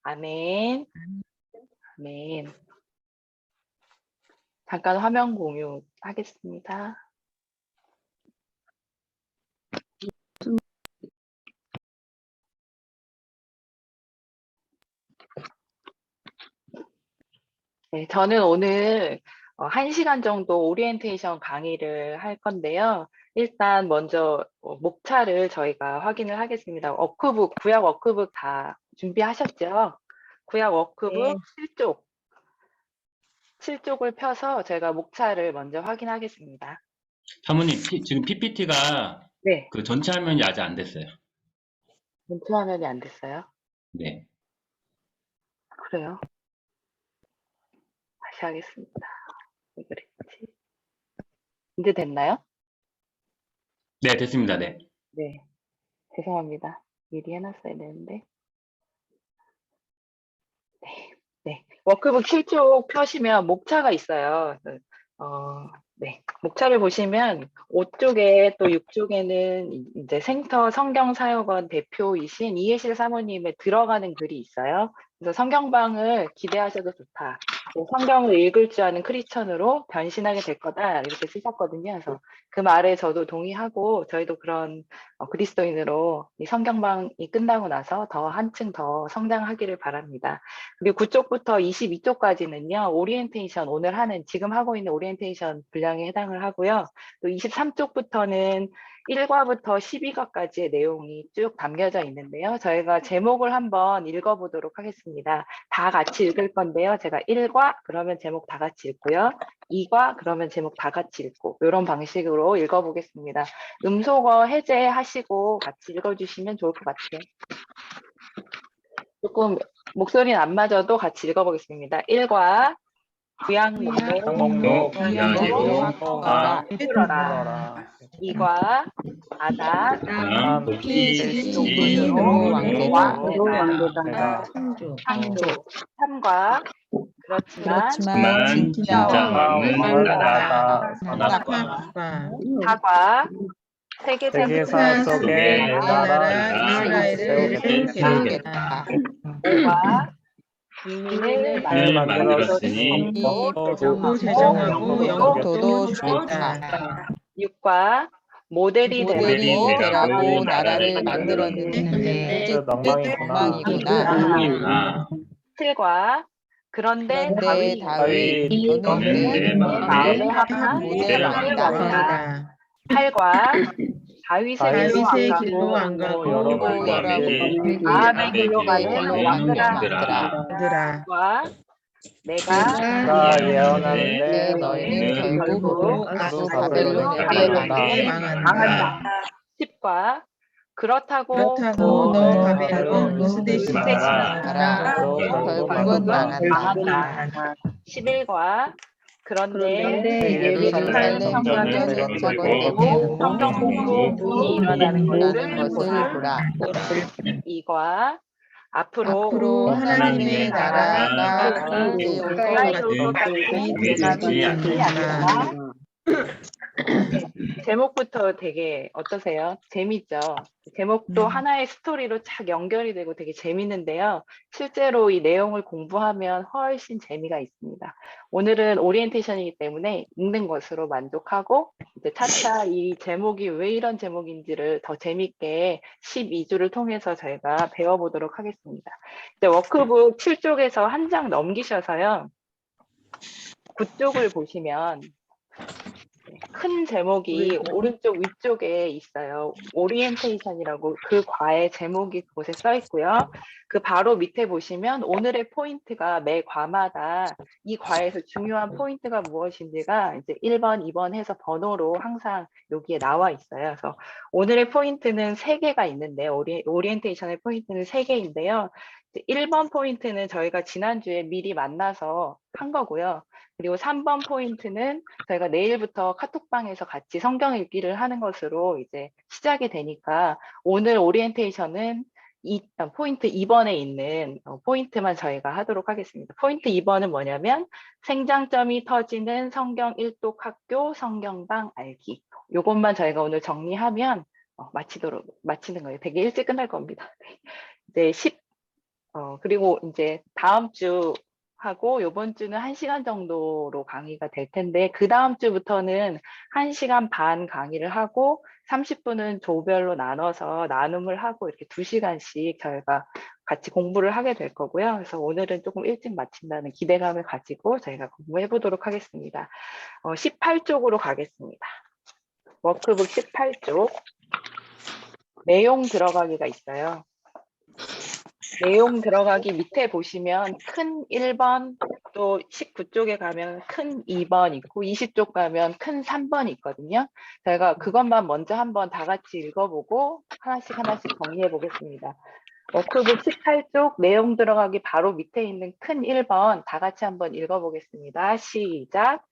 아멘. 아멘. 잠깐 화면 공유하겠습니다. 네, 저는 오늘 1시간 정도 오리엔테이션 강의를 할 건데요. 일단 먼저 목차를 저희가 확인을 하겠습니다. 워크북, 구약 워크북 다 준비하셨죠? 구약 워크북 7쪽을 펴서 제가 목차를 먼저 확인하겠습니다. 사모님, 지금 PPT가 네, 그 전체 화면이 아직 안 됐어요. 전체 화면이 안 됐어요. 네. 그래요? 다시 하겠습니다. 왜 그랬지? 이제 됐나요? 네, 됐습니다. 네. 네, 죄송합니다. 미리 해놨어야 되는데. 네, 워크북 7쪽 펴시면 목차가 있어요. 네, 목차를 보시면 5쪽에 또 6쪽에는 이제 생터 성경사역원 대표이신 이해실 사모님의 들어가는 글이 있어요. 그래서 성경방을 기대하셔도 좋다. 성경을 읽을 줄 아는 크리스천으로 변신하게 될 거다. 이렇게 쓰셨거든요. 그래서 그 말에 저도 동의하고 저희도 그런 그리스도인으로 이 성경방이 끝나고 나서 더 한층 더 성장하기를 바랍니다. 그리고 9쪽부터 22쪽까지는요, 오리엔테이션, 오늘 하는, 지금 하고 있는 오리엔테이션 분량에 해당을 하고요. 또 23쪽부터는 1과부터 12과까지의 내용이 쭉 담겨져 있는데요. 저희가 제목을 한번 읽어보도록 하겠습니다. 다 같이 읽을 건데요. 제가 1과, 그러면 제목 다 같이 읽고요. 2과, 그러면 제목 다 같이 읽고, 이런 방식으로 읽어보겠습니다. 음소거 해제하시고 같이 읽어주시면 좋을 것 같아요. 조금 목소리는 안 맞아도 같이 읽어보겠습니다. 1과 구약목록 구약목록 풀어라. 2과 바다 높이 높이로 왕되다. 창조. 3과 그렇지만 진짜 마음은 나다. 선악과 4과 세계사 속에 내 나라 이스라엘을 세우겠다. 5과 국민을 만들었으니 또 제정하고 영토도 주겠다. 6과 모델이 되라고 나라를 만들었는데 그 엉망이구나. 7과 그런데 다윗 다윗 너는 내 마음에 합한 모델을 안다. 8과 다윗의 길로 안 가고 여러분에게 아합의 길로 가는 왕들아. 9과 내가 예언하는데 너희는 결국 바벨론에게 망한다. 10과 그렇다고 너 바벨론 무스대시 알아. 결국은 망한다. 11과 그런데 예루살렘 성전 재건되고 성경 공부문이 일어나는 것을 보라. 2과 앞으로 하나님의 나라가 가까이 올 것같이 되지 않는다. 제목부터 되게 어떠세요? 재밌죠? 제목도 하나의 스토리로 착 연결이 되고 되게 재밌는데요. 실제로 이 내용을 공부하면 훨씬 재미가 있습니다. 오늘은 오리엔테이션이기 때문에 읽는 것으로 만족하고 이제 차차 이 제목이 왜 이런 제목인지를 더 재밌게 12주를 통해서 저희가 배워보도록 하겠습니다. 이제 워크북 7쪽에서 한 장 넘기셔서요. 9쪽을 보시면 큰 제목이 오른쪽 위쪽에 있어요. 오리엔테이션이라고 그 과의 제목이 그곳에 써 있고요. 그 바로 밑에 보시면 오늘의 포인트가 매 과마다 이 과에서 중요한 포인트가 무엇인지가 이제 1번, 2번 해서 번호로 항상 여기에 나와 있어요. 그래서 오늘의 포인트는 3개가 있는데 오리엔테이션의 포인트는 3개인데요. 1번 포인트는 저희가 지난주에 미리 만나서 한 거고요. 그리고 3번 포인트는 저희가 내일부터 카톡방에서 같이 성경 읽기를 하는 것으로 이제 시작이 되니까 오늘 오리엔테이션은 포인트 2번에 있는 포인트만 저희가 하도록 하겠습니다. 포인트 2번은 뭐냐면 생장점이 터지는 성경 일독 학교 성경방 알기. 요것만 저희가 오늘 정리하면 마치는 거예요. 되게 일찍 끝날 겁니다. 이제 그리고 이제 다음 주 하고 요번 주는 1시간 정도로 강의가 될 텐데 그 다음 주부터는 1시간 반 강의를 하고 30분은 조별로 나눠서 나눔을 하고 이렇게 2시간씩 저희가 같이 공부를 하게 될 거고요. 그래서 오늘은 조금 일찍 마친다는 기대감을 가지고 저희가 공부해 보도록 하겠습니다. 18쪽으로 가겠습니다. 워크북 18쪽 내용 들어가기가 있어요. 내용 들어가기 밑에 보시면 큰 1번, 또 19쪽에 가면 큰 2번 있고 20쪽 가면 큰 3번 있거든요. 저희가 그것만 먼저 한번 다 같이 읽어보고 하나씩 정리해 보겠습니다. 워크북 18쪽 내용 들어가기 바로 밑에 있는 큰 1번 다 같이 한번 읽어보겠습니다. 시작!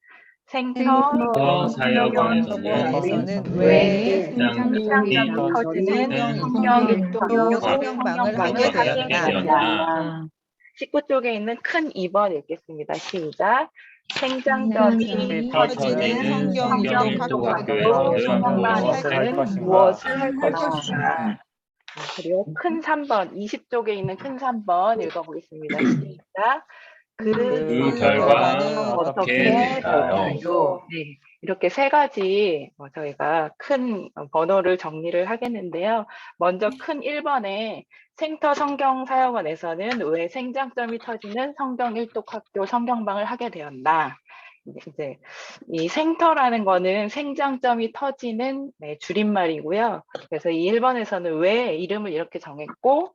생터 사역원에서는 왜 생장점이 터지는 성경 일독 성경방을 하게 하게 되었다. 19쪽에 있는 큰 2번 읽겠습니다. 시작! 생장점이 터지는 성경 일독학교에서는 성경방에서는 무엇을 할 것인가? 그리고 큰 3번, 20쪽에 있는 큰 3번 읽어보겠습니다. 시작! 그 결과는 어떻게 될까요? 될까요? 네, 이렇게 세 가지 저희가 큰 번호를 정리를 하겠는데요. 먼저 큰 1번에 생터 성경사역원에서는 왜 생장점이 터지는 성경 일독학교 성경방을 하게 되었나? 이제 이 생터라는 거는 생장점이 터지는 줄임말이고요. 그래서 이 1번에서는 왜 이름을 이렇게 정했고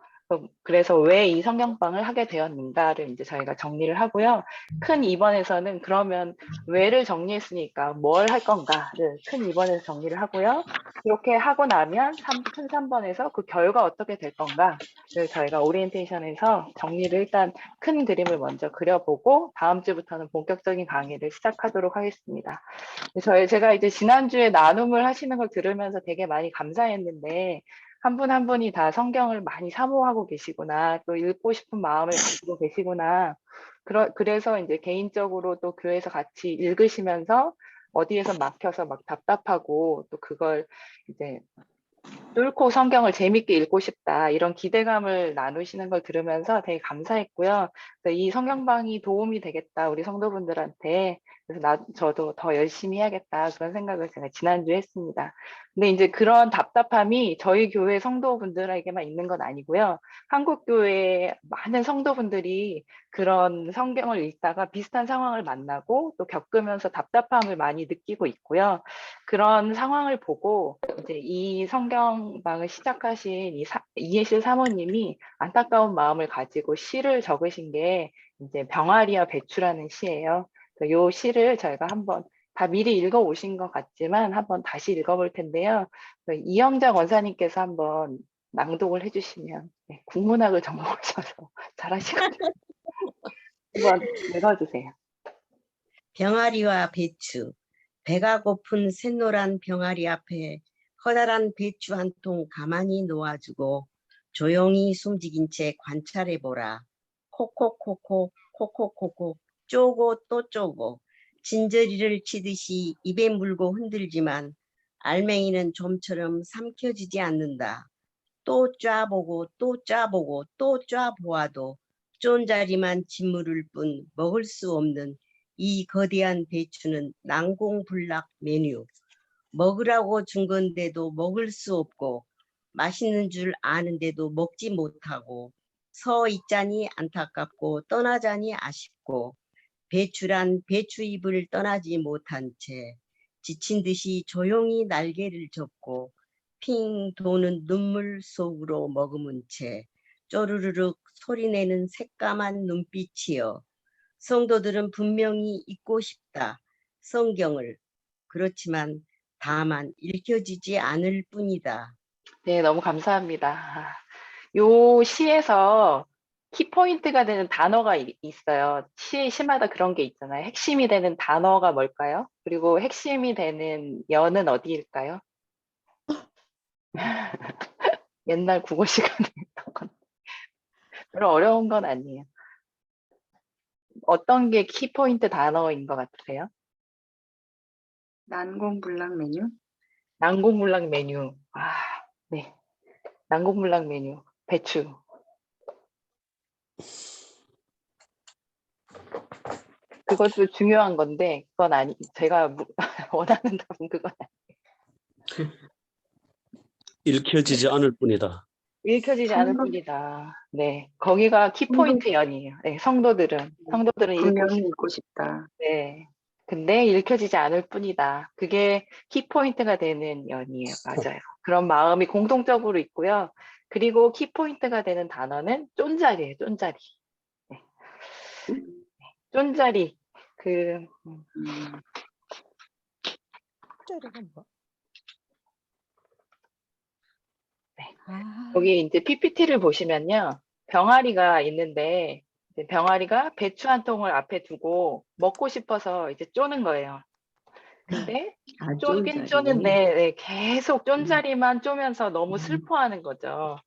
그래서 왜 이 성경방을 하게 되었는가를 이제 저희가 정리를 하고요. 큰 2번에서는 그러면 왜를 정리했으니까 뭘 할 건가를 큰 2번에서 정리를 하고요. 이렇게 하고 나면 큰 3번에서 그 결과 어떻게 될 건가를 저희가 오리엔테이션에서 정리를 일단 큰 그림을 먼저 그려보고 다음 주부터는 본격적인 강의를 시작하도록 하겠습니다. 제가 이제 지난주에 나눔을 하시는 걸 들으면서 되게 많이 감사했는데 한 분 한 분이 다 성경을 많이 사모하고 계시구나, 또 읽고 싶은 마음을 가지고 계시구나. 그래서 이제 개인적으로 또 교회에서 같이 읽으시면서 어디에서 막혀서 막 답답하고 또 그걸 이제 뚫고 성경을 재밌게 읽고 싶다 이런 기대감을 나누시는 걸 들으면서 되게 감사했고요. 그래서 이 성경방이 도움이 되겠다 우리 성도분들한테. 그래서 저도 더 열심히 해야겠다 그런 생각을 제가 지난주에 했습니다. 근데 이제 그런 답답함이 저희 교회 성도분들에게만 있는 건 아니고요. 한국 교회의 많은 성도분들이 그런 성경을 읽다가 비슷한 상황을 만나고 또 겪으면서 답답함을 많이 느끼고 있고요. 그런 상황을 보고 이제 이 성경방을 시작하신 이해실 사모님이 안타까운 마음을 가지고 시를 적으신 게 이제 병아리와 배추라는 시예요. 이 시를 저희가 한번 다 미리 읽어오신 것 같지만 한번 다시 읽어볼 텐데요. 이영자 권사님께서 한번 낭독을 해주시면 국문학을 전공하셔서 잘하시거든요. 한번 읽어주세요. 병아리와 배추. 배가 고픈 샛노란 병아리 앞에 커다란 배추 한 통 가만히 놓아주고 조용히 숨죽인 채 관찰해보라. 콕콕콕콕 콕콕콕콕 쪼고 또 쪼고 진저리를 치듯이 입에 물고 흔들지만 알맹이는 좀처럼 삼켜지지 않는다. 또 쪄보고 또 쪄보고 또 쪄보아도 쫀자리만 짓무를 뿐 먹을 수 없는 이 거대한 배추는 난공불락 메뉴. 먹으라고 준 건데도 먹을 수 없고 맛있는 줄 아는데도 먹지 못하고 서 있자니 안타깝고 떠나자니 아쉽고 배추란 배추잎을 떠나지 못한 채 지친 듯이 조용히 날개를 접고 핑 도는 눈물 속으로 머금은 채 쪼르르륵 소리내는 새까만 눈빛이여. 성도들은 분명히 읽고 싶다. 성경을. 그렇지만 다만 읽혀지지 않을 뿐이다. 네, 너무 감사합니다. 요 시에서 키포인트가 되는 단어가 있어요. 시마다 그런 게 있잖아요. 핵심이 되는 단어가 뭘까요? 그리고 핵심이 되는 연은 어디일까요? 옛날 국어 시간에 했던 건 별로 어려운 건 아니에요. 어떤 게 키포인트 단어인 것 같으세요? 난공불락 메뉴? 난공불락 메뉴. 네. 난공불락 메뉴. 배추. 그것도 중요한 건데 그건 아니 제가 원하는 답은 그건 읽혀지지 않을 뿐이다. 읽혀지지 않을 뿐이다. 네, 거기가 키포인트 연이에요. 네, 성도들은 읽고 분명히 읽고 싶다. 네. 근데 읽혀지지 않을 뿐이다. 그게 키포인트가 되는 연이에요. 맞아요. 그런 마음이 공통적으로 있고요. 그리고 키포인트가 되는 단어는 쫀자리예요. 쫀자리. 네. 쫀자리. 그 여기 이제 PPT를 보시면요. 병아리가 있는데 이제 병아리가 배추 한 통을 앞에 두고 먹고 싶어서 이제 쪼는 거예요. 근데 쪼긴 쪼는데 네, 계속 쫀자리만 쪼면서 너무 슬퍼하는 거죠.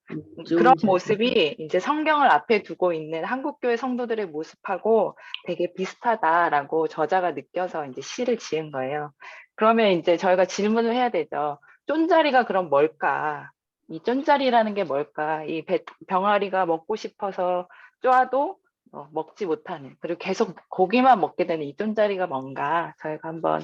그런 모습이 이제 성경을 앞에 두고 있는 한국교회 성도들의 모습하고 되게 비슷하다라고 저자가 느껴서 이제 시를 지은 거예요. 그러면 이제 저희가 질문을 해야 되죠. 쫀자리가 그럼 뭘까? 이 쫀자리라는 게 뭘까? 이 병아리가 먹고 싶어서 쪼아도 먹지 못하는, 그리고 계속 고기만 먹게 되는 이 쫀자리가 뭔가 저희가 한번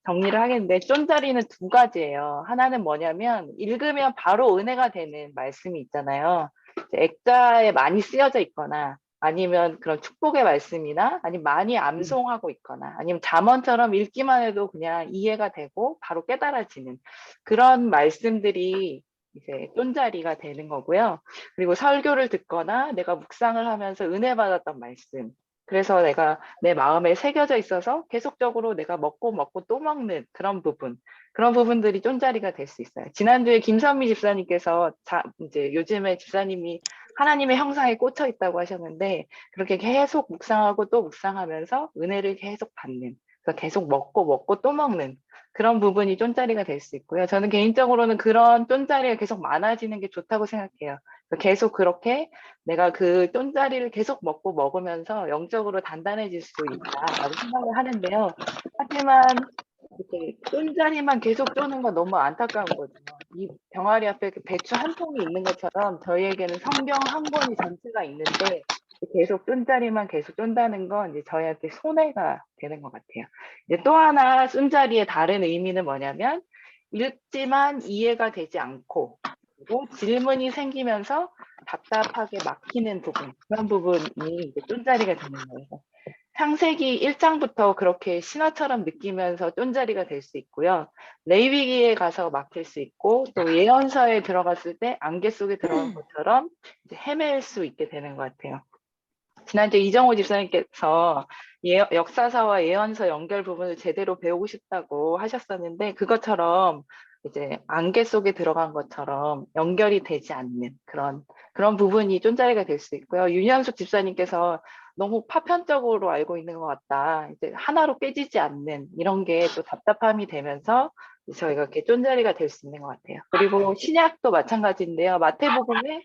정리를 하겠는데, 쫀자리는 두 가지예요. 하나는 뭐냐면 읽으면 바로 은혜가 되는 말씀이 있잖아요. 이제 액자에 많이 쓰여져 있거나 아니면 그런 축복의 말씀이나 아니면 많이 암송하고 있거나 아니면 잠언처럼 읽기만 해도 그냥 이해가 되고 바로 깨달아지는 그런 말씀들이 이제 쫀자리가 되는 거고요. 그리고 설교를 듣거나 내가 묵상을 하면서 은혜 받았던 말씀, 그래서 내가 내 마음에 새겨져 있어서 계속적으로 내가 먹고 또 먹는 그런 부분들이 쫀자리가 될 수 있어요. 지난주에 김선미 집사님께서 이제 요즘에 집사님이 하나님의 형상에 꽂혀 있다고 하셨는데, 그렇게 계속 묵상하고 또 묵상하면서 은혜를 계속 받는, 그래서 계속 먹고 또 먹는 그런 부분이 쫀자리가 될 수 있고요. 저는 개인적으로는 그런 쫀자리가 계속 많아지는 게 좋다고 생각해요. 계속 그렇게 내가 그 쫀자리를 계속 먹으면서 영적으로 단단해질 수 있다라고 생각을 하는데요. 하지만 이렇게 쫀자리만 계속 쪼는 건 너무 안타까운 거죠. 이 병아리 앞에 배추 한 통이 있는 것처럼 저희에게는 성경 한 권이 전체가 있는데 계속 쫀자리만 계속 쫀다는 건 이제 저희한테 손해가 되는 것 같아요. 이제 또 하나 쫀자리의 다른 의미는 뭐냐면, 읽지만 이해가 되지 않고 그리고 질문이 생기면서 답답하게 막히는 부분, 그런 부분이 이제 쫀자리가 되는 거예요. 창세기 1장부터 그렇게 신화처럼 느끼면서 쫀자리가 될 수 있고요. 레위기에 가서 막힐 수 있고, 또 예언서에 들어갔을 때 안개 속에 들어간 것처럼 이제 헤맬 수 있게 되는 것 같아요. 지난주 이정호 집사님께서 역사서와 예언서 연결 부분을 제대로 배우고 싶다고 하셨었는데, 그것처럼 이제 안개 속에 들어간 것처럼 연결이 되지 않는 그런 부분이 쫀자리가 될 수 있고요. 윤현숙 집사님께서 너무 파편적으로 알고 있는 것 같다, 이제 하나로 깨지지 않는 이런 게 또 답답함이 되면서 저희가 이렇게 쫀자리가 될 수 있는 것 같아요. 그리고 신약도 마찬가지인데요. 마태복음에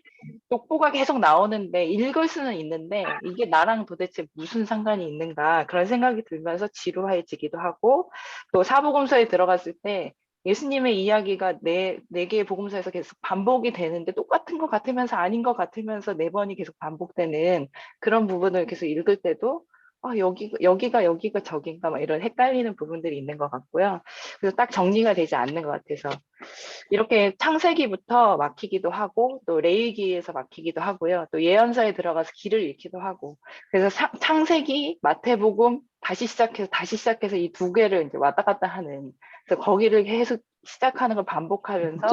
독보가 계속 나오는데 읽을 수는 있는데 이게 나랑 도대체 무슨 상관이 있는가, 그런 생각이 들면서 지루해지기도 하고, 또 사복음서에 들어갔을 때 예수님의 이야기가 네 개의 복음서에서 계속 반복이 되는데 똑같은 것 같으면서 아닌 것 같으면서 네 번이 계속 반복되는 그런 부분을 계속 읽을 때도 여기가 저긴가 막 이런 헷갈리는 부분들이 있는 것 같고요. 그래서 딱 정리가 되지 않는 것 같아서 이렇게 창세기부터 막히기도 하고 또 레위기에서 막히기도 하고요. 또 예언서에 들어가서 길을 잃기도 하고, 그래서 창세기, 마태복음 다시 시작해서 이 두 개를 이제 왔다 갔다 하는, 그래서 거기를 계속 시작하는 걸 반복하면서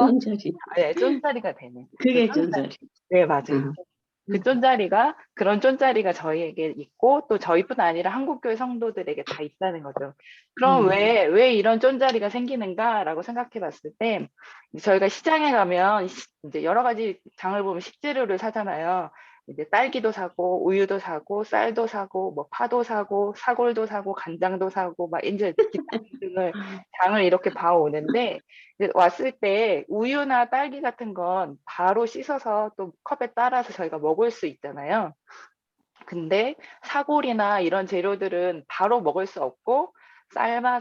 쫀자리가 되는. 그게 그 쫀자리. 네, 맞아요. 그런 쫀자리가 저희에게 있고 또 저희뿐 아니라 한국교회 성도들에게 다 있다는 거죠. 그럼 왜 이런 쫀자리가 생기는가라고 생각해 봤을 때, 저희가 시장에 가면 이제 여러 가지 장을 보면 식재료를 사잖아요. 이제 딸기도 사고 우유도 사고 쌀도 사고 뭐 파도 사고 사골도 사고 간장도 사고 막 이제 기타 등을 장을 이렇게 봐오는데, 이제 왔을 때 우유나 딸기 같은 건 바로 씻어서 또 컵에 따라서 저희가 먹을 수 있잖아요. 근데 사골이나 이런 재료들은 바로 먹을 수 없고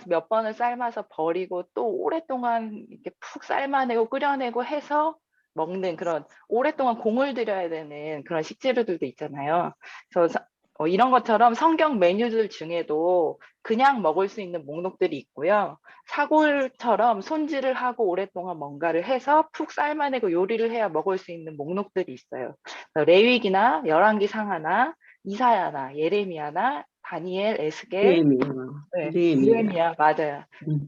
몇 번을 삶아서 버리고 또 오랫동안 이렇게 푹 삶아내고 끓여내고 해서 먹는 그런 오랫동안 공을 들여야 되는 그런 식재료들도 있잖아요. 그래서 이런 것처럼 성경 메뉴들 중에도 그냥 먹을 수 있는 목록들이 있고요. 사골처럼 손질을 하고 오랫동안 뭔가를 해서 푹 삶아내고 요리를 해야 먹을 수 있는 목록들이 있어요. 레위기나 열왕기 상하나 이사야나 예레미야나 다니엘, 에스겔, 네, 느헤미야 맞아요.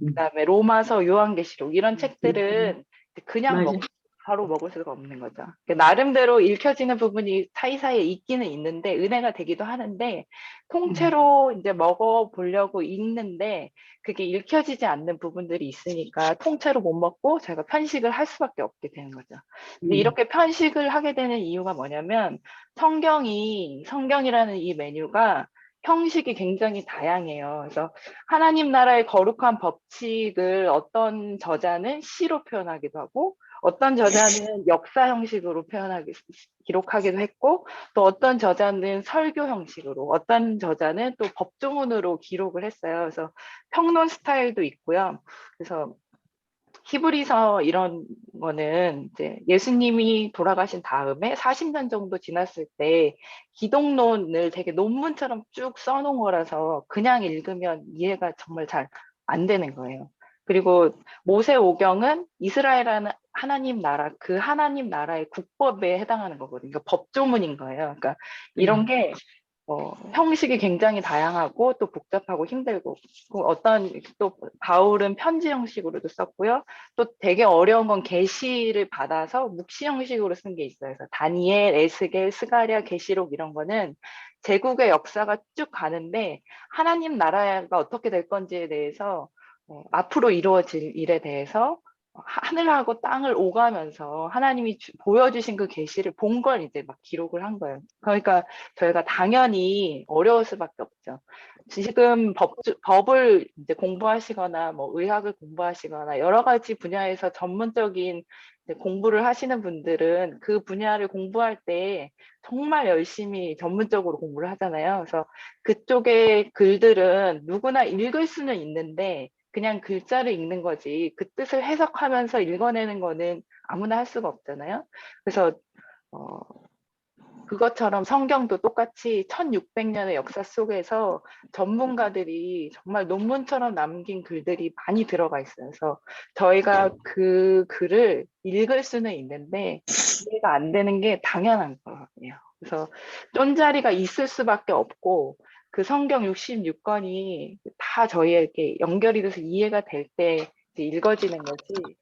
그다음에 로마서, 요한계시록 이런 책들은 그냥 맞아. 바로 먹을 수가 없는 거죠. 나름대로 읽혀지는 부분이 사이사이에 있기는 있는데 은혜가 되기도 하는데 통째로 이제 먹어보려고 읽는데 그게 읽혀지지 않는 부분들이 있으니까 통째로 못 먹고 저희가 편식을 할 수밖에 없게 되는 거죠. 근데 이렇게 편식을 하게 되는 이유가 뭐냐면 성경이라는 이 메뉴가 형식이 굉장히 다양해요. 그래서 하나님 나라의 거룩한 법칙을 어떤 저자는 시로 표현하기도 하고 어떤 저자는 역사 형식으로 기록하기도 했고 또 어떤 저자는 설교 형식으로 어떤 저자는 또 법조문으로 기록을 했어요. 그래서 평론 스타일도 있고요. 그래서 히브리서 이런 거는 이제 예수님이 돌아가신 다음에 40년 정도 지났을 때 기독론을 되게 논문처럼 쭉 써놓은 거라서 그냥 읽으면 이해가 정말 잘 안 되는 거예요. 그리고 모세오경은 이스라엘이라는 하나님 나라, 그 하나님 나라의 국법에 해당하는 거거든요. 그러니까 법조문인 거예요. 그러니까 이런 게 형식이 굉장히 다양하고 또 복잡하고 힘들고 또 바울은 편지 형식으로도 썼고요. 또 되게 어려운 건 계시를 받아서 묵시 형식으로 쓴 게 있어요. 그래서 다니엘, 에스겔, 스가랴, 계시록 이런 거는 제국의 역사가 쭉 가는데 하나님 나라가 어떻게 될 건지에 대해서 앞으로 이루어질 일에 대해서 하늘하고 땅을 오가면서 하나님이 보여주신 그 계시를 본 걸 이제 막 기록을 한 거예요. 그러니까 저희가 당연히 어려울 수밖에 없죠. 지금 법을 이제 공부하시거나 뭐 의학을 공부하시거나 여러 가지 분야에서 전문적인 공부를 하시는 분들은 그 분야를 공부할 때 정말 열심히 전문적으로 공부를 하잖아요. 그래서 그쪽의 글들은 누구나 읽을 수는 있는데 그냥 글자를 읽는 거지 그 뜻을 해석하면서 읽어내는 거는 아무나 할 수가 없잖아요. 그래서 그것처럼 성경도 똑같이 1600년의 역사 속에서 전문가들이 정말 논문처럼 남긴 글들이 많이 들어가 있어요. 그래서 저희가 그 글을 읽을 수는 있는데 이해가 안 되는 게 당연한 거예요. 그래서 쫀자리가 있을 수밖에 없고 그 성경 66권이 다 저희에게 연결이 돼서 이해가 될 때 읽어지는 거지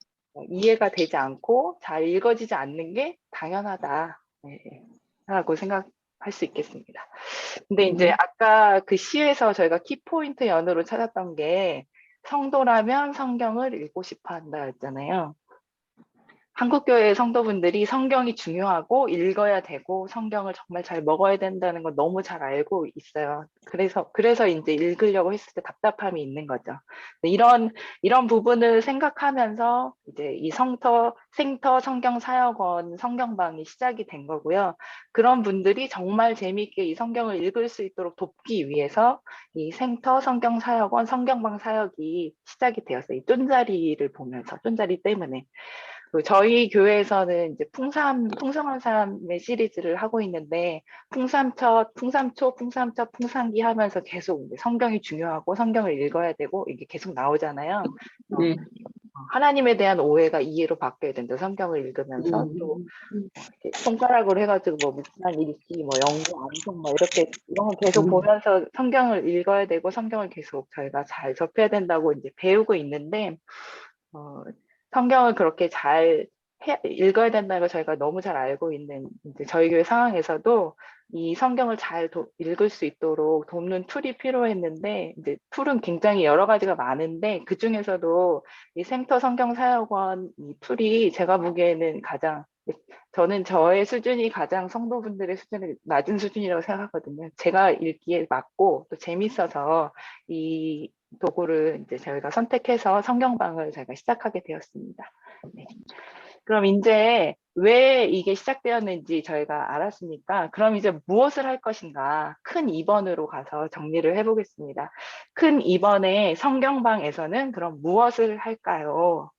이해가 되지 않고 잘 읽어지지 않는 게 당연하다. 네. 라고 생각할 수 있겠습니다. 근데 이제 아까 그 시에서 저희가 키포인트 연으로 찾았던 게 성도라면 성경을 읽고 싶어 한다 했잖아요. 한국교회 성도분들이 성경이 중요하고 읽어야 되고 성경을 정말 잘 먹어야 된다는 걸 너무 잘 알고 있어요. 그래서 이제 읽으려고 했을 때 답답함이 있는 거죠. 이런 부분을 생각하면서 이제 이 생터 성경 사역원 성경방이 시작이 된 거고요. 그런 분들이 정말 재미있게 이 성경을 읽을 수 있도록 돕기 위해서 이 생터 성경 사역원 성경방 사역이 시작이 되었어요. 이 쫀자리를 보면서 쫀자리 때문에. 저희 교회에서는 이제 풍성한 삶의 시리즈를 하고 있는데 풍삼초, 풍삼기 하면서 계속 이제 성경이 중요하고 성경을 읽어야 되고 이게 계속 나오잖아요. 네. 하나님에 대한 오해가 이해로 바뀌어야 된다. 성경을 읽으면서 또 이렇게 손가락으로 해가지고 뭐 묵상 읽기, 뭐 영구 암송, 뭐 이렇게 이런 거 계속 보면서 성경을 읽어야 되고 성경을 계속 저희가 잘 접해야 된다고 이제 배우고 있는데. 성경을 그렇게 잘 읽어야 된다는 걸 저희가 너무 잘 알고 있는 이제 저희 교회 상황에서도 이 성경을 잘 읽을 수 있도록 돕는 툴이 필요했는데 이제 툴은 굉장히 여러 가지가 많은데 그 중에서도 이 생터 성경 사역원 이 툴이 제가 보기에는 저는 저의 수준이 가장 성도분들의 수준이 낮은 수준이라고 생각하거든요. 제가 읽기에 맞고 또 재밌어서 이 도구를 이제 저희가 선택해서 성경방을 저희가 시작하게 되었습니다. 네. 그럼 이제 왜 이게 시작되었는지 저희가 알았으니까 그럼 이제 무엇을 할 것인가 큰 2번으로 가서 정리를 해보겠습니다. 큰 2번의 성경방에서는 그럼 무엇을 할까요?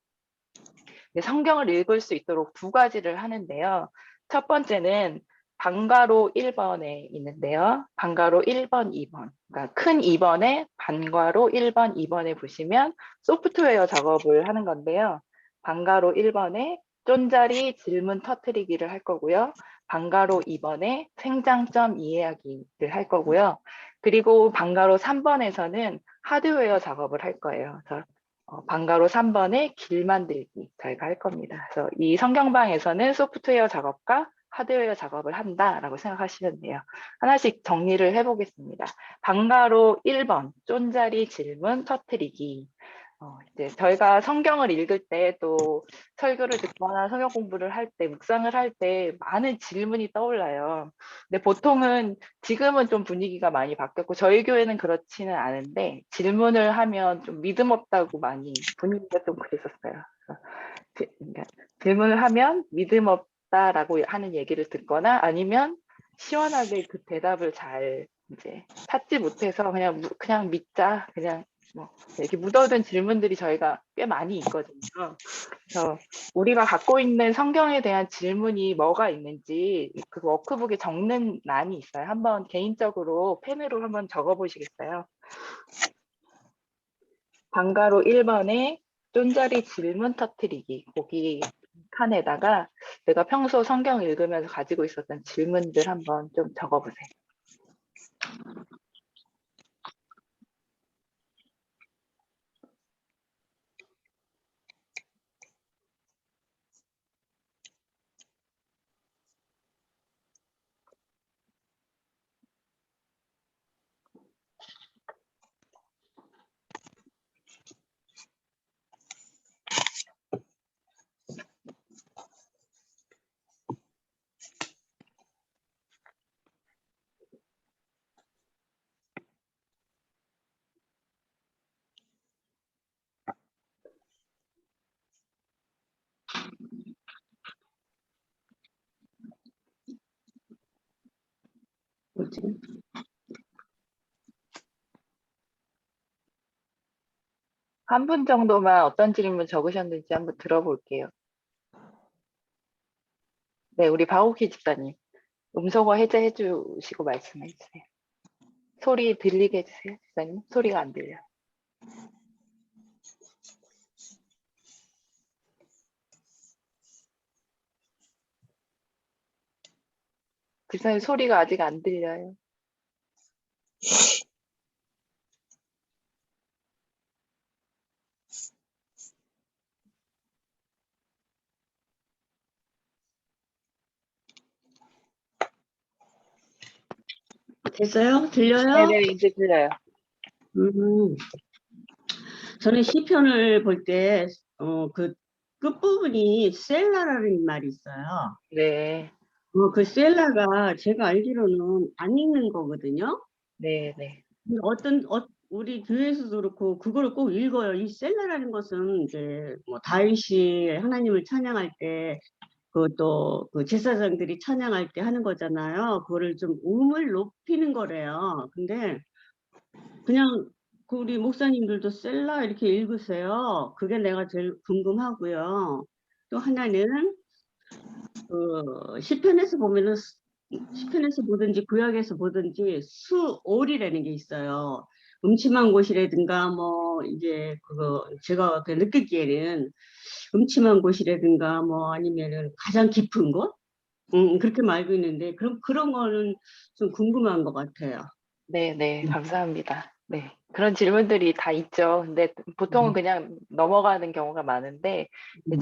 성경을 읽을 수 있도록 두 가지를 하는데요. 첫 번째는 반괄호 1번에 있는데요. 반괄호 1번, 2번. 그러니까 큰 2번에 반괄호 1번, 2번에 보시면 소프트웨어 작업을 하는 건데요. 반괄호 1번에 쫀자리 질문 터뜨리기를 할 거고요. 반괄호 2번에 생장점 이해하기를 할 거고요. 그리고 반괄호 3번에서는 하드웨어 작업을 할 거예요. 그래서 반괄호 3번에 길 만들기 저희가 할 겁니다. 그래서 이 성경방에서는 소프트웨어 작업과 하드웨어 작업을 한다라고 생각하시면 돼요. 하나씩 정리를 해보겠습니다. 반괄호 1번, 쫀자리 질문 터뜨리기. 이제 저희가 성경을 읽을 때 또 설교를 듣거나 성경 공부를 할 때, 묵상을 할 때 많은 질문이 떠올라요. 근데 보통은 지금은 좀 분위기가 많이 바뀌었고 저희 교회는 그렇지는 않은데 질문을 하면 좀 믿음 없다고 많이 분위기가 좀 그랬었어요. 그러니까 질문을 하면 믿음 없다라고 하는 얘기를 듣거나 아니면 시원하게 그 대답을 잘 이제 찾지 못해서 그냥 믿자, 그냥 뭐 이렇게 묻어둔 질문들이 저희가 꽤 많이 있거든요. 그래서 우리가 갖고 있는 성경에 대한 질문이 뭐가 있는지 그 워크북에 적는 란이 있어요. 한번 개인적으로 펜으로 한번 적어보시겠어요? 반가로 1번에 쫀자리 질문 터뜨리기. 거기 칸에다가 내가 평소 성경 읽으면서 가지고 있었던 질문들 한번 좀 적어보세요. 뭐지? 한 분 정도만 어떤 질문 적으셨는지 한번 들어볼게요. 네, 우리 바오키 집사님. 음소거 해제해 주시고 말씀해 주세요. 소리 들리게 해주세요, 집사님. 소리가 안 들려요. 집사님 소리가 아직 안 들려요. 됐어요? 들려요? 네네, 이제 들려요. 음, 저는 시편을 볼 때, 그 끝부분이 셀라라는 말이 있어요. 네, 그 셀라가 제가 알기로는 안 읽는 거거든요. 네, 네. 근데 우리 교회에서도 그렇고, 그거를 꼭 읽어요. 이 셀라라는 것은 이제 뭐 다윗이 하나님을 찬양할 때, 그것도 그 제사장들이 찬양할 때 하는 거잖아요. 그거를 좀 음을 높이는 거래요. 근데 그냥 그 우리 목사님들도 셀라 이렇게 읽으세요. 그게 내가 제일 궁금하고요. 또 하나는 그 시편에서 보면은 시편에서 보든지 구약에서 보든지 수올이라는 게 있어요. 음침한 곳이라든가 뭐 이제 그거 제가 느끼기에는 음침한 곳이라든가 뭐 아니면은 가장 깊은 곳 그렇게 말고 있는데 그런 거는 좀 궁금한 것 같아요. 네, 네, 감사합니다. 네, 그런 질문들이 다 있죠. 근데 보통은 그냥 넘어가는 경우가 많은데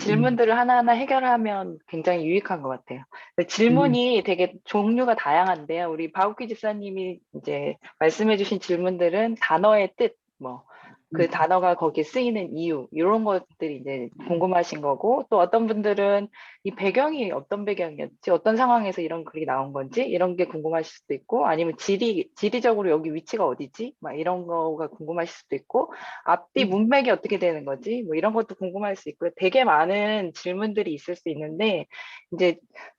질문들을 하나하나 해결하면 굉장히 유익한 것 같아요. 질문이 되게 종류가 다양한데요. 우리 바우키 집사님이 이제 말씀해주신 질문들은 단어의 뜻, 뭐 그 단어가 거기에 쓰이는 이유 이런 것들이 이제 궁금하신 거고 또 어떤 분들은 이 배경이 어떤 배경이었지 어떤 상황에서 이런 글이 나온 건지 이런 게 궁금하실 수도 있고 아니면 지리적으로 여기 위치가 어디지 막 이런 거가 궁금하실 수도 있고 앞뒤 문맥이 어떻게 되는 거지 뭐 이런 것도 궁금할 수 있고요. 되게 많은 질문들이 있을 수 있는데 이제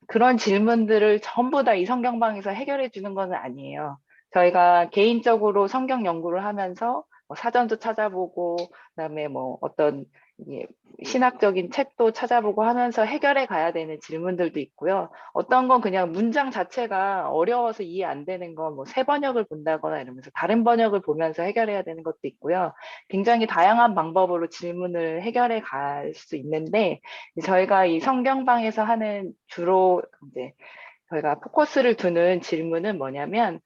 그런 질문들을 전부 다 이 성경방에서 해결해 주는 건 아니에요. 저희가 개인적으로 성경 연구를 하면서 뭐 사전도 찾아보고 그다음에 뭐 어떤 이게 신학적인 책도 찾아보고 하면서 해결해 가야 되는 질문들도 있고요. 어떤 건 그냥 문장 자체가 어려워서 이해 안 되는 건 뭐 새 번역을 본다거나 이러면서 다른 번역을 보면서 해결해야 되는 것도 있고요. 굉장히 다양한 방법으로 질문을 해결해 갈 수 있는데 저희가 이 성경방에서 하는 주로 이제 저희가 포커스를 두는 질문은 뭐냐면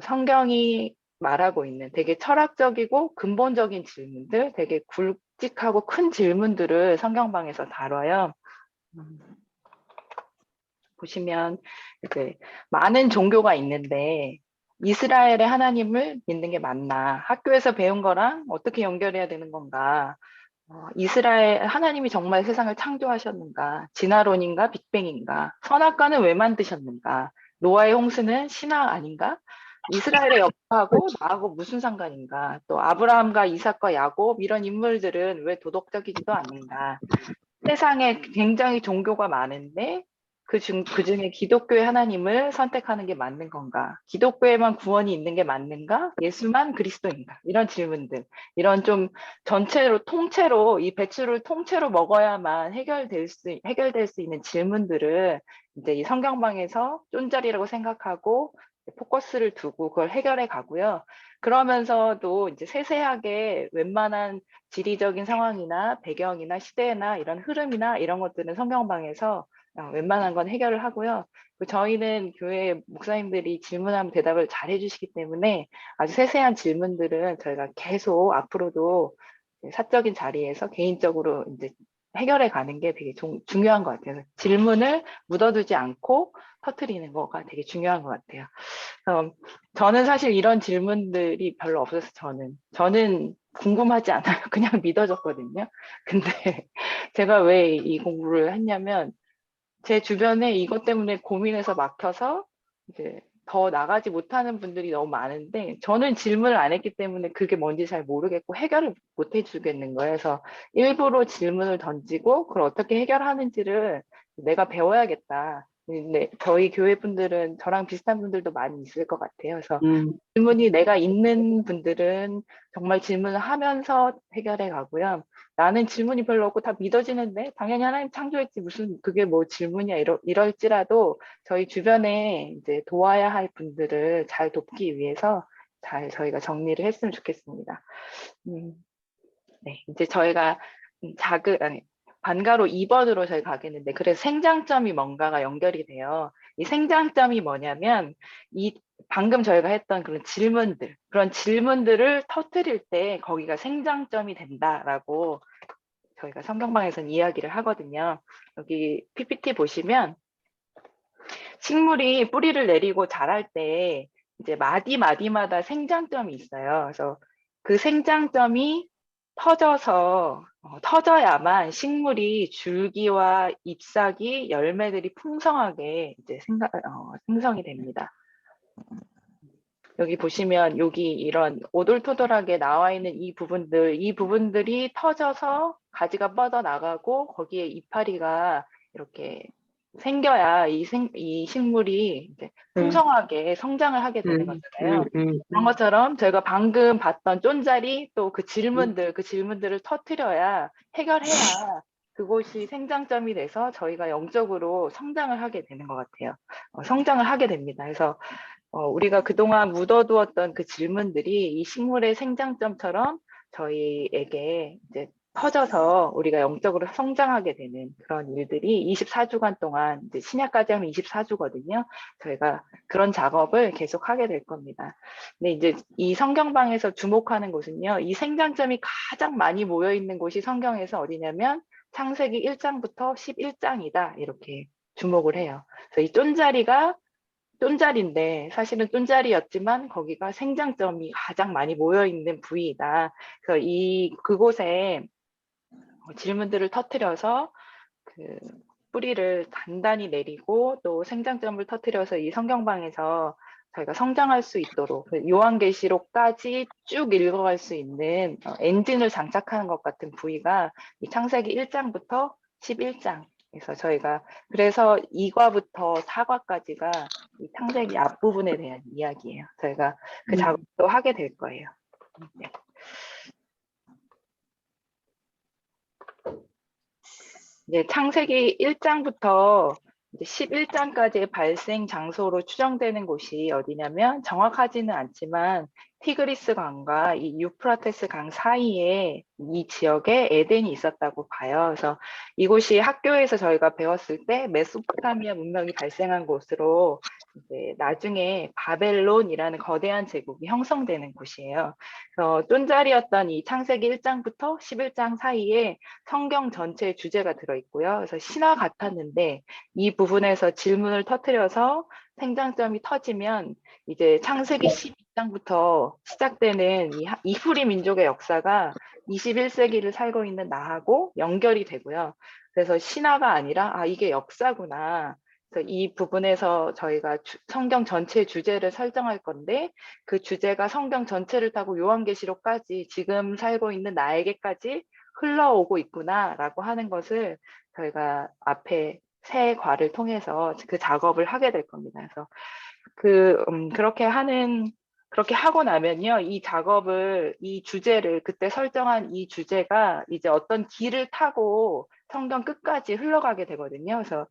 성경이 말하고 있는 되게 철학적이고 근본적인 질문들, 되게 굵직하고 큰 질문들을 성경방에서 다뤄요. 보시면 이제 많은 종교가 있는데 이스라엘의 하나님을 믿는 게 맞나? 학교에서 배운 거랑 어떻게 연결해야 되는 건가? 이스라엘 하나님이 정말 세상을 창조하셨는가? 진화론인가? 빅뱅인가? 선악과는 왜 만드셨는가? 노아의 홍수는 신화 아닌가? 이스라엘의 역사하고 나하고 무슨 상관인가? 또 아브라함과 이삭과 야곱 이런 인물들은 왜 도덕적이지도 않는가? 세상에 굉장히 종교가 많은데 그 중에 기독교의 하나님을 선택하는 게 맞는 건가? 기독교에만 구원이 있는 게 맞는가? 예수만 그리스도인가? 이런 질문들, 이런 좀 전체로 통째로 이 배추를 통째로 먹어야만 해결될 수 있는 질문들을 이제 이 성경방에서 쫀자리라고 생각하고 포커스를 두고 그걸 해결해 가고요. 그러면서도 이제 세세하게 웬만한 지리적인 상황이나 배경이나 시대나 이런 흐름이나 이런 것들은 성경방에서 웬만한 건 해결을 하고요. 저희는 교회 목사님들이 질문하면 대답을 잘 해주시기 때문에 아주 세세한 질문들은 저희가 계속 앞으로도 사적인 자리에서 개인적으로 이제 해결해 가는 게 되게 중요한 것 같아요. 질문을 묻어두지 않고 터뜨리는 거가 되게 중요한 것 같아요. 저는 사실 이런 질문들이 별로 없어서 저는 궁금하지 않아요. 그냥 믿어졌거든요. 근데 제가 왜 이 공부를 했냐면 제 주변에 이것 때문에 고민해서 막혀서 이제 더 나가지 못하는 분들이 너무 많은데 저는 질문을 안 했기 때문에 그게 뭔지 잘 모르겠고 해결을 못 해주겠는 거예요. 그래서 일부러 질문을 던지고 그걸 어떻게 해결하는지를 내가 배워야겠다. 네, 저희 교회 분들은 저랑 비슷한 분들도 많이 있을 것 같아요. 그래서 질문이 내가 있는 분들은 정말 질문을 하면서 해결해 가고요. 나는 질문이 별로 없고 다 믿어지는데 당연히 하나님 창조했지 무슨 그게 뭐 질문이야 이럴지라도 저희 주변에 이제 도와야 할 분들을 잘 돕기 위해서 잘 저희가 정리를 했으면 좋겠습니다. 네, 이제 저희가 반가로 2번으로 저희 가겠는데 그래서 생장점이 뭔가가 연결이 돼요. 이 생장점이 뭐냐면 이 방금 저희가 했던 그런 질문들을 터뜨릴 때 거기가 생장점이 된다라고 저희가 성경방에서는 이야기를 하거든요. 여기 PPT 보시면 식물이 뿌리를 내리고 자랄 때 이제 마디마다 생장점이 있어요. 그래서 그 생장점이 터져야만 식물이 줄기와 잎사귀, 열매들이 풍성하게 이제 생성이 됩니다. 여기 보시면 여기 이런 오돌토돌하게 나와 있는 이 부분들이 터져서 가지가 뻗어 나가고 거기에 이파리가 이렇게 생겨야 이 식물이 이제 풍성하게 성장을 하게 되는 거잖아요. 그런 것처럼 저희가 방금 봤던 쫀자리 또 그 질문들을 터뜨려야 해결해야 그곳이 생장점이 돼서 저희가 영적으로 성장을 하게 되는 것 같아요. 성장을 하게 됩니다. 그래서 우리가 그동안 묻어두었던 그 질문들이 이 식물의 생장점처럼 저희에게 이제 터져서 우리가 영적으로 성장하게 되는 그런 일들이 24주간 동안 이제 신약까지 하면 24주거든요. 저희가 그런 작업을 계속 하게 될 겁니다. 근데 이제 이 성경방에서 주목하는 곳은요. 이 생장점이 가장 많이 모여 있는 곳이 성경에서 어디냐면 창세기 1장부터 11장이다. 이렇게 주목을 해요. 그래서 이 쫀자리인데 사실은 쫀자리였지만 거기가 생장점이 가장 많이 모여 있는 부위이다. 그래서 그곳에 질문들을 터뜨려서 그 뿌리를 단단히 내리고 또 생장점을 터뜨려서 이 성경방에서 저희가 성장할 수 있도록 요한계시록까지 쭉 읽어갈 수 있는 엔진을 장착하는 것 같은 부위가 이 창세기 1장부터 11장. 그래서 2과부터 4과까지가 이 창세기 앞부분에 대한 이야기예요. 저희가 그 작업도 하게 될 거예요. 네. 이제 창세기 1장부터 11장까지의 발생 장소로 추정되는 곳이 어디냐면 정확하지는 않지만 티그리스 강과 이 유프라테스 강 사이에 이 지역에 에덴이 있었다고 봐요. 그래서 이곳이 학교에서 저희가 배웠을 때 메소포타미아 문명이 발생한 곳으로 이제 나중에 바벨론이라는 거대한 제국이 형성되는 곳이에요. 그래서 쫀자리였던 이 창세기 1장부터 11장 사이에 성경 전체의 주제가 들어있고요. 그래서 신화 같았는데 이 부분에서 질문을 터뜨려서 생장점이 터지면 이제 창세기 12장부터 시작되는 이 이후리 민족의 역사가 21세기를 살고 있는 나하고 연결이 되고요. 그래서 신화가 아니라 이게 역사구나. 그래서 이 부분에서 저희가 성경 전체 주제를 설정할 건데 그 주제가 성경 전체를 타고 요한계시록까지 지금 살고 있는 나에게까지 흘러오고 있구나라고 하는 것을 저희가 앞에 새 과를 통해서 그 작업을 하게 될 겁니다. 그래서 그렇게 하고 나면요, 이 작업을, 이 주제를, 그때 설정한 이 주제가 이제 어떤 길을 타고 성경 끝까지 흘러가게 되거든요. 그래서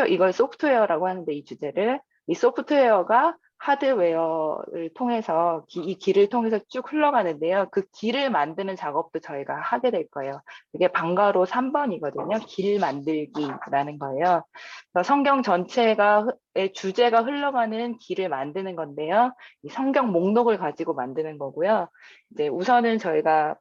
이걸 소프트웨어라고 하는데 이 주제를, 이 소프트웨어가 하드웨어를 통해서 이 길을 통해서 쭉 흘러가는데요. 그 길을 만드는 작업도 저희가 하게 될 거예요. 그게 방과로 3번이거든요. 길 만들기라는 거예요. 성경 전체의 주제가 흘러가는 길을 만드는 건데요. 이 성경 목록을 가지고 만드는 거고요. 이제 우선은 저희가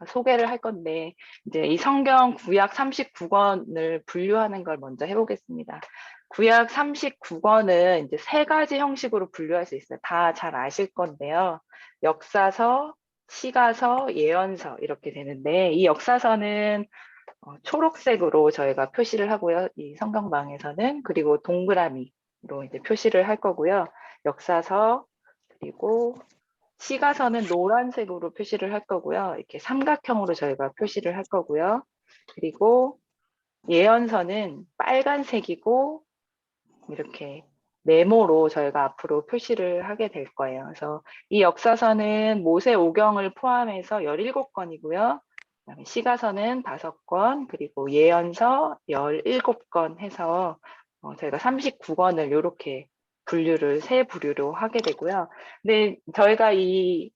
소개를 할 건데, 이제 이 성경 구약 39권을 분류하는 걸 먼저 해보겠습니다. 구약 39권은 이제 세 가지 형식으로 분류할 수 있어요. 다 잘 아실 건데요. 역사서, 시가서, 예언서 이렇게 되는데, 이 역사서는 초록색으로 저희가 표시를 하고요. 이 성경방에서는. 그리고 동그라미로 이제 표시를 할 거고요. 역사서, 그리고 시가서는 노란색으로 표시를 할 거고요. 이렇게 삼각형으로 저희가 표시를 할 거고요. 그리고 예언서는 빨간색이고 이렇게 네모로 저희가 앞으로 표시를 하게 될 거예요. 그래서 이 역사서는 모세 오경을 포함해서 17권이고요. 그다음에 시가서는 5권, 그리고 예언서 17권 해서 저희가 39권을 이렇게 세 부류로 하게 되고요. 근데 저희가 이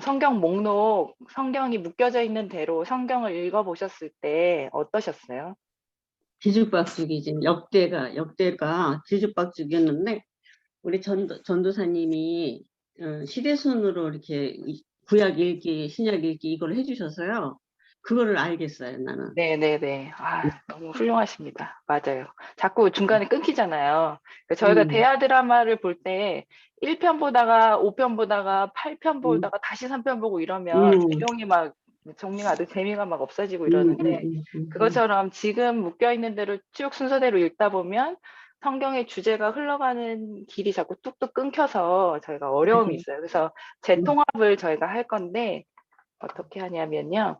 성경 목록, 성경이 묶여져 있는 대로 성경을 읽어보셨을 때 어떠셨어요? 뒤죽박죽이지. 역대가 뒤죽박죽이었는데 우리 전도사님이 시대순으로 이렇게 구약 읽기, 신약 읽기 이걸 해주셔서요. 그거를 알겠어요, 나는. 네네네. 너무 훌륭하십니다. 맞아요. 자꾸 중간에 끊기잖아요. 그러니까 저희가 대하 드라마를 볼 때 1편 보다가 5편 보다가 8편 보다가 다시 3편 보고 이러면 내용이 막 정리가 안 돼, 재미가 막 없어지고 이러는데 그것처럼 지금 묶여있는 대로 쭉 순서대로 읽다 보면 성경의 주제가 흘러가는 길이 자꾸 뚝뚝 끊겨서 저희가 어려움이 있어요. 그래서 재통합을 저희가 할 건데 어떻게 하냐면요.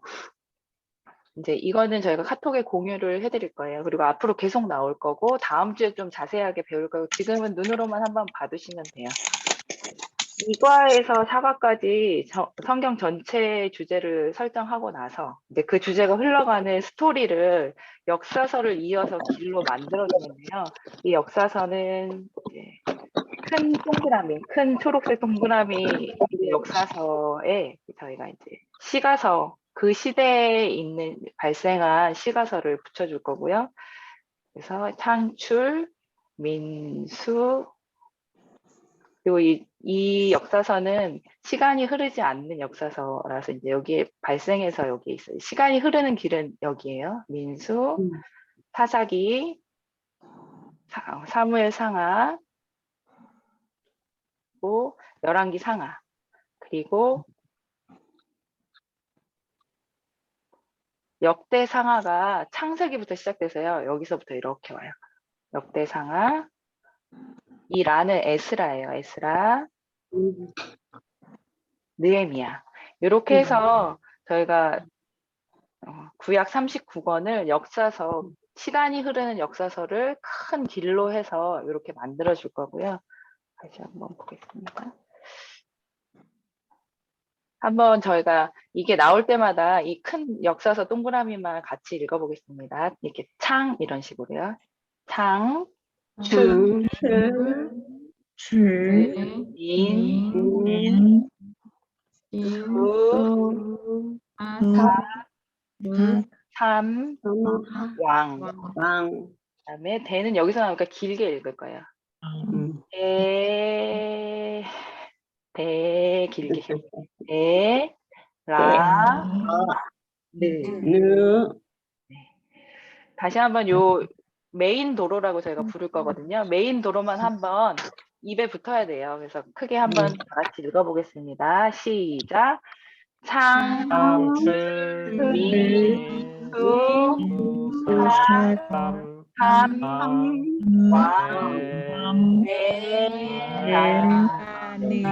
이제 이거는 저희가 카톡에 공유를 해드릴 거예요. 그리고 앞으로 계속 나올 거고 다음 주에 좀 자세하게 배울 거고 지금은 눈으로만 한번 봐두시면 돼요. 2과에서 4과까지 성경 전체 주제를 설정하고 나서 이제 그 주제가 흘러가는 스토리를 역사서를 이어서 길로 만들어주는데요. 이 역사서는 이제 큰 동그라미, 큰 초록색 동그라미 역사서에 저희가 이제 시가서, 그 시대에 있는 발생한 시가서를 붙여줄 거고요. 그래서 창출, 민수, 그리고 이 역사서는 시간이 흐르지 않는 역사서라서 이제 여기에 발생해서 여기 있어요. 시간이 흐르는 길은 여기에요. 민수, 사사기, 사무엘 상하, 열왕기 상하, 그리고 역대 상하가 창세기부터 시작돼서요. 여기서부터 이렇게 와요. 역대 상하, 이 라는 에스라예요. 에스라, 느헤미야. 이렇게 해서 저희가 구약 39권을 역사서, 시간이 흐르는 역사서를 큰 길로 해서 이렇게 만들어 줄 거고요. 다시 한번 보겠습니다. 한번 저희가 이게 나올 때마다 이 큰 역사서 동그라미만 같이 읽어보겠습니다. 이렇게 창 이런 식으로요. 창, 출, 인, 구, 삼, 왕. 왕. 그다음에 대는 여기서 나오니까 길게 읽을 거예요. 대 길게. 대, 라, 느. 느. 다시 한번 요 메인 도로라고 저희가 부를 거거든요. 메인 도로만 한번 입에 붙어야 돼요. 그래서 크게 한번 다 같이 읽어보겠습니다. 시작. 창, 출, 민, 수, 삼, 왕, 대, 라, 느.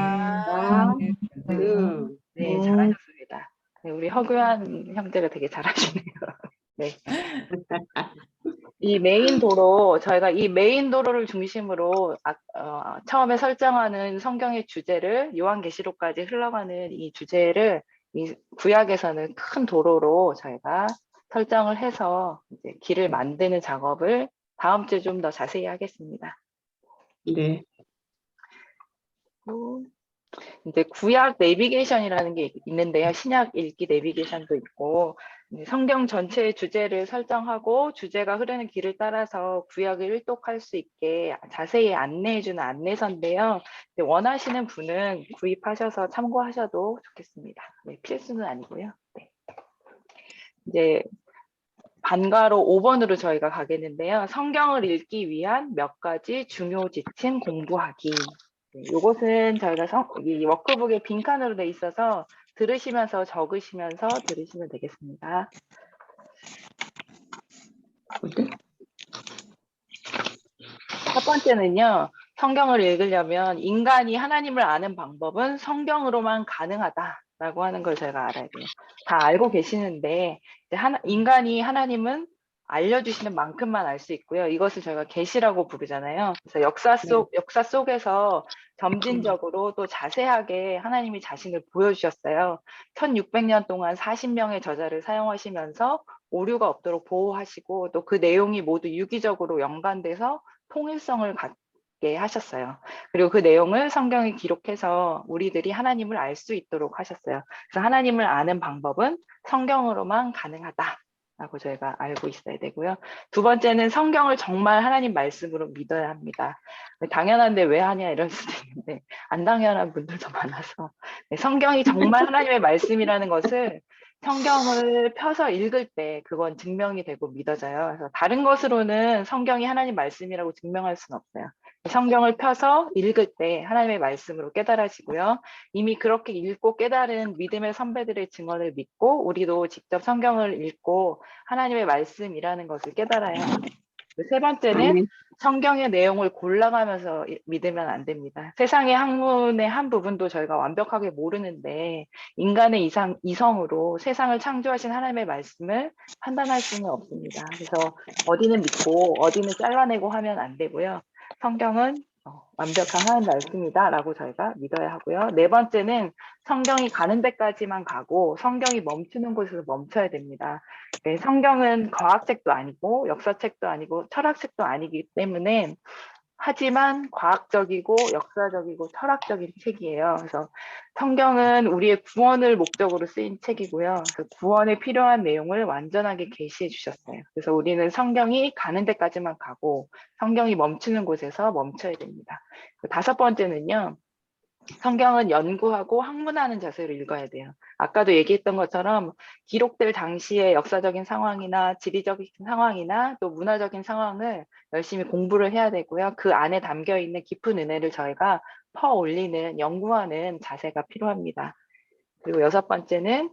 네, 잘하셨습니다. 네, 우리 허규환 형제가 되게 잘하시네요. 네. 이 메인 도로, 저희가 이 메인 도로를 중심으로 처음에 설정하는 성경의 주제를 요한계시록까지 흘러가는 이 주제를 이 구약에서는 큰 도로로 저희가 설정을 해서 이제 길을 만드는 작업을 다음 주에 좀 더 자세히 하겠습니다. 네. 이제 구약 내비게이션이라는 게 있는데요. 신약 읽기 내비게이션도 있고 성경 전체의 주제를 설정하고 주제가 흐르는 길을 따라서 구약을 일독할 수 있게 자세히 안내해주는 안내서인데요. 원하시는 분은 구입하셔서 참고하셔도 좋겠습니다. 네, 필수는 아니고요. 네. 이제 반가로 5번으로 저희가 가겠는데요. 성경을 읽기 위한 몇 가지 중요 지침 공부하기. 네, 이것은 저희가 이 워크북에 빈칸으로 돼 있어서 들으시면서 적으시면서 들으시면 되겠습니다. 첫 번째는요. 성경을 읽으려면 인간이 하나님을 아는 방법은 성경으로만 가능하다라고 하는 걸 저희가 알아야 돼요. 다 알고 계시는데 이제 인간이 하나님은 알려주시는 만큼만 알 수 있고요. 이것을 저희가 계시라고 부르잖아요. 그래서 역사 속에서 점진적으로 또 자세하게 하나님이 자신을 보여주셨어요. 1600년 동안 40명의 저자를 사용하시면서 오류가 없도록 보호하시고 또 그 내용이 모두 유기적으로 연관돼서 통일성을 갖게 하셨어요. 그리고 그 내용을 성경에 기록해서 우리들이 하나님을 알 수 있도록 하셨어요. 그래서 하나님을 아는 방법은 성경으로만 가능하다라고 저희가 알고 있어야 되고요. 두 번째는 성경을 정말 하나님 말씀으로 믿어야 합니다. 당연한데 왜 하냐 이럴 수도 있는데 안 당연한 분들도 많아서 성경이 정말 하나님의 말씀이라는 것을 성경을 펴서 읽을 때 그건 증명이 되고 믿어져요. 그래서 다른 것으로는 성경이 하나님 말씀이라고 증명할 수는 없어요. 성경을 펴서 읽을 때 하나님의 말씀으로 깨달아지고요. 이미 그렇게 읽고 깨달은 믿음의 선배들의 증언을 믿고 우리도 직접 성경을 읽고 하나님의 말씀이라는 것을 깨달아야 합니다. 세 번째는 성경의 내용을 골라가면서 믿으면 안 됩니다. 세상의 학문의 한 부분도 저희가 완벽하게 모르는데 인간의 이성으로 세상을 창조하신 하나님의 말씀을 판단할 수는 없습니다. 그래서 어디는 믿고 어디는 잘라내고 하면 안 되고요. 성경은 완벽한 하나님 말씀이다 라고 저희가 믿어야 하고요. 네 번째는 성경이 가는 데까지만 가고 성경이 멈추는 곳에서 멈춰야 됩니다. 네, 성경은 과학책도 아니고 역사책도 아니고 철학책도 아니기 때문에 하지만 과학적이고 역사적이고 철학적인 책이에요. 그래서 성경은 우리의 구원을 목적으로 쓰인 책이고요. 그래서 구원에 필요한 내용을 완전하게 계시해 주셨어요. 그래서 우리는 성경이 가는 데까지만 가고 성경이 멈추는 곳에서 멈춰야 됩니다. 다섯 번째는요. 성경은 연구하고 학문하는 자세로 읽어야 돼요. 아까도 얘기했던 것처럼 기록될 당시의 역사적인 상황이나 지리적인 상황이나 또 문화적인 상황을 열심히 공부를 해야 되고요. 그 안에 담겨 있는 깊은 은혜를 저희가 퍼올리는 연구하는 자세가 필요합니다. 그리고 여섯 번째는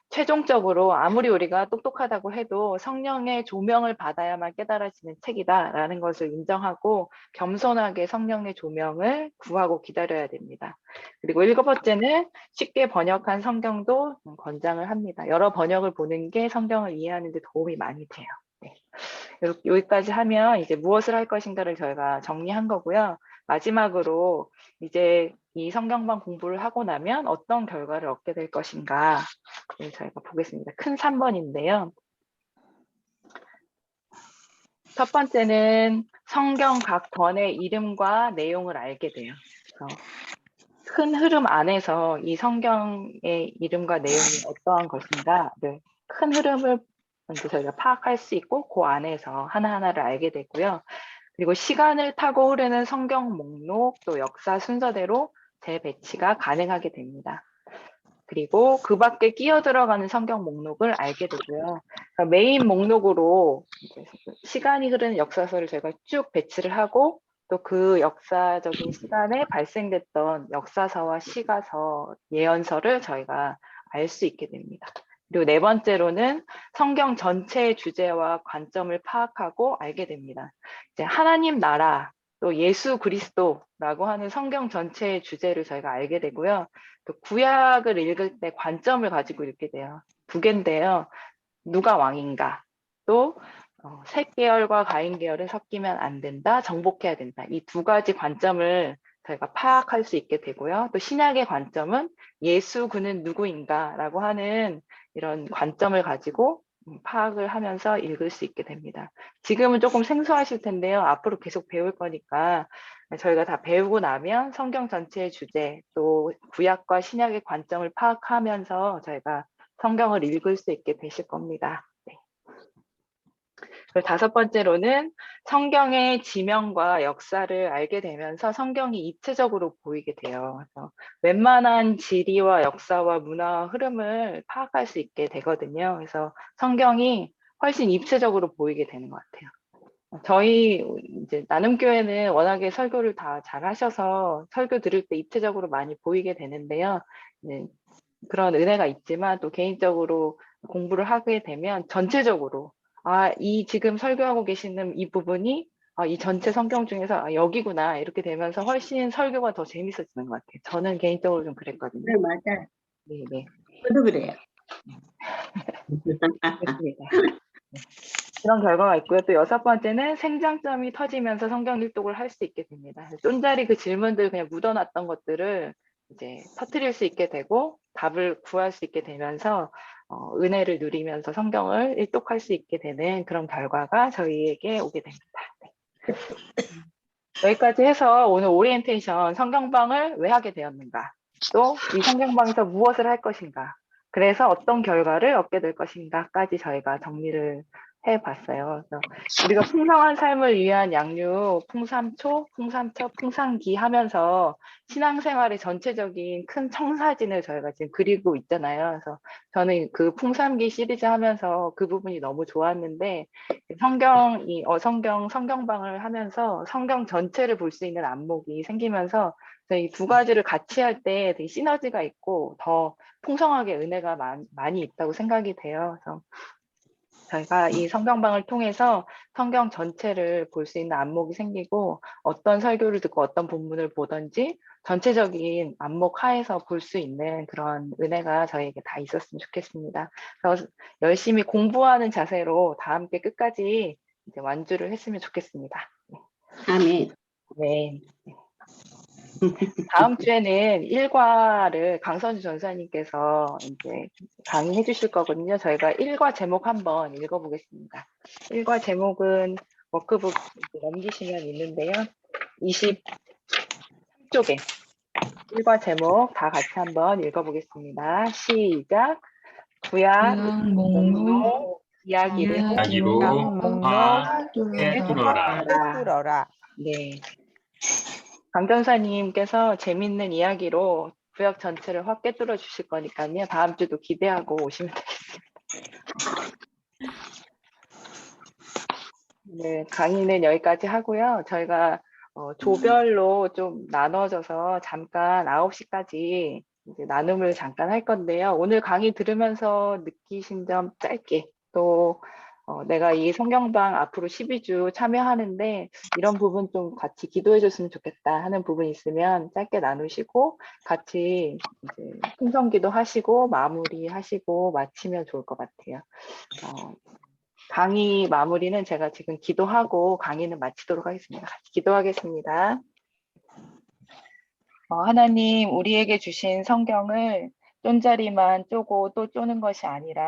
최종적으로 아무리 우리가 똑똑하다고 해도 성령의 조명을 받아야만 깨달아지는 책이다라는 것을 인정하고 겸손하게 성령의 조명을 구하고 기다려야 됩니다. 그리고 일곱 번째는 쉽게 번역한 성경도 권장을 합니다. 여러 번역을 보는 게 성경을 이해하는 데 도움이 많이 돼요. 네. 여기까지 하면 이제 무엇을 할 것인가를 저희가 정리한 거고요. 마지막으로 이제 이 성경방 공부를 하고 나면 어떤 결과를 얻게 될 것인가 저희가 보겠습니다. 큰 3번인데요. 첫 번째는 성경 각 권의 이름과 내용을 알게 돼요. 그래서 큰 흐름 안에서 이 성경의 이름과 내용이 어떠한 것인가를 큰 흐름을 먼저 저희가 파악할 수 있고 그 안에서 하나하나를 알게 되고요. 그리고 시간을 타고 흐르는 성경 목록 또 역사 순서대로 재배치가 가능하게 됩니다. 그리고 그 밖에 끼어 들어가는 성경 목록을 알게 되고요. 그러니까 메인 목록으로 이제 시간이 흐르는 역사서를 저희가 쭉 배치를 하고 또 그 역사적인 시간에 발생됐던 역사서와 시가서, 예언서를 저희가 알 수 있게 됩니다. 그리고 네 번째로는 성경 전체의 주제와 관점을 파악하고 알게 됩니다. 이제 하나님 나라, 또 예수 그리스도라고 하는 성경 전체의 주제를 저희가 알게 되고요. 또 구약을 읽을 때 관점을 가지고 읽게 돼요. 두 개인데요. 누가 왕인가, 또 셋 계열과 가인 계열은 섞이면 안 된다, 정복해야 된다. 이 두 가지 관점을 저희가 파악할 수 있게 되고요. 또 신약의 관점은 예수 그는 누구인가라고 하는 이런 관점을 가지고 파악을 하면서 읽을 수 있게 됩니다. 지금은 조금 생소하실 텐데요. 앞으로 계속 배울 거니까 저희가 다 배우고 나면 성경 전체의 주제, 또 구약과 신약의 관점을 파악하면서 저희가 성경을 읽을 수 있게 되실 겁니다. 네. 그리고 다섯 번째로는 성경의 지명과 역사를 알게 되면서 성경이 입체적으로 보이게 돼요. 그래서 웬만한 지리와 역사와 문화와 흐름을 파악할 수 있게 되거든요. 그래서 성경이 훨씬 입체적으로 보이게 되는 것 같아요. 저희 이제 나눔교회는 워낙에 설교를 다 잘 하셔서 설교 들을 때 입체적으로 많이 보이게 되는데요. 네, 그런 은혜가 있지만 또 개인적으로 공부를 하게 되면 전체적으로 이 지금 설교하고 계시는 이 부분이 이 전체 성경 중에서 여기구나 이렇게 되면서 훨씬 설교가 더 재밌어지는 것 같아요. 저는 개인적으로 좀 그랬거든요. 네, 맞아요. 네. 저도 그래요. 그렇습니다. 네. 그런 결과가 있고요. 또 여섯 번째는 생장점이 터지면서 성경 일독을 할 수 있게 됩니다. 쫀자리 그 질문들 그냥 묻어놨던 것들을 이제 터뜨릴 수 있게 되고 답을 구할 수 있게 되면서 은혜를 누리면서 성경을 일독할 수 있게 되는 그런 결과가 저희에게 오게 됩니다. 네. 여기까지 해서 오늘 오리엔테이션 성경방을 왜 하게 되었는가, 또 이 성경방에서 무엇을 할 것인가, 그래서 어떤 결과를 얻게 될 것인가까지 저희가 정리를 해봤어요. 그래서 우리가 풍성한 삶을 위한 양육, 풍삼초, 풍삼첩, 풍상기 하면서 신앙생활의 전체적인 큰 청사진을 저희가 지금 그리고 있잖아요. 그래서 저는 그 풍삼기 시리즈 하면서 그 부분이 너무 좋았는데 성경방을 하면서 성경 전체를 볼 수 있는 안목이 생기면서 이 두 가지를 같이 할 때 되게 시너지가 있고 더 풍성하게 은혜가 많이 있다고 생각이 돼요. 그래서 저희가 이 성경방을 통해서 성경 전체를 볼 수 있는 안목이 생기고 어떤 설교를 듣고 어떤 본문을 보든지 전체적인 안목 하에서 볼 수 있는 그런 은혜가 저희에게 다 있었으면 좋겠습니다. 그래서 열심히 공부하는 자세로 다 함께 끝까지 이제 완주를 했으면 좋겠습니다. 아멘. 네. 다음 주에는 1과를 강선주 전사님께서 이제 강의해 주실 거거든요. 저희가 1과 제목 한번 읽어보겠습니다. 1과 제목은 워크북 넘기시면 있는데요. 23쪽에 1과 제목 다 같이 한번 읽어보겠습니다. 시작. 구약 목록 이야기로 꿰뚫어라. 네. 강 전사님께서 재밌는 이야기로 구역 전체를 확 꿰뚫어 주실 거니까요. 다음 주도 기대하고 오시면 되겠습니다. 네, 강의는 여기까지 하고요. 저희가 조별로 좀 나눠져서 잠깐 9시까지 이제 나눔을 잠깐 할 건데요. 오늘 강의 들으면서 느끼신 점 짧게, 또 내가 이 성경방 앞으로 12주 참여하는데 이런 부분 좀 같이 기도해 줬으면 좋겠다 하는 부분 있으면 짧게 나누시고 같이 이제 풍성기도 하시고 마무리하시고 마치면 좋을 것 같아요. 강의 마무리는 제가 지금 기도하고 강의는 마치도록 하겠습니다. 같이 기도하겠습니다. 하나님 우리에게 주신 성경을 쫀자리만 쪼고 또 쪼는 것이 아니라